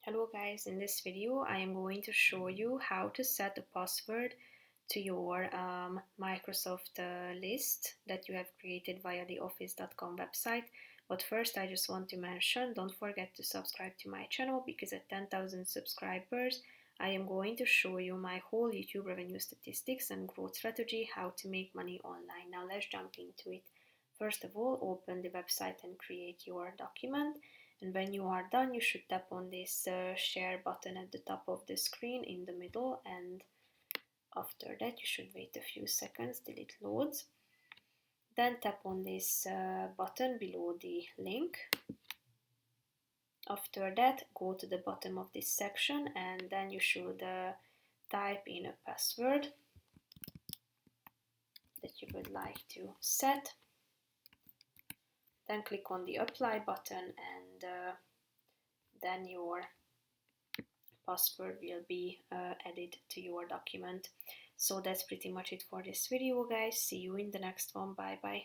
Hello guys, in this video I am going to show you how to set a password to your Microsoft list that you have created via the office.com website. But first I just want to mention, don't forget to subscribe to my channel because at 10,000 subscribers I am going to show you my whole YouTube revenue statistics and growth strategy, how to make money online. Now let's jump into it. First of all, open the website and create your document. And when you are done, you should tap on this share button at the top of the screen in the middle, and after that you should wait a few seconds till it loads. Then tap on this button below the link. After that, go to the bottom of this section and then you should type in a password that you would like to set. Then click on the apply button and then your password will be added to your document. So that's pretty much it for this video, guys. See you in the next one. Bye bye.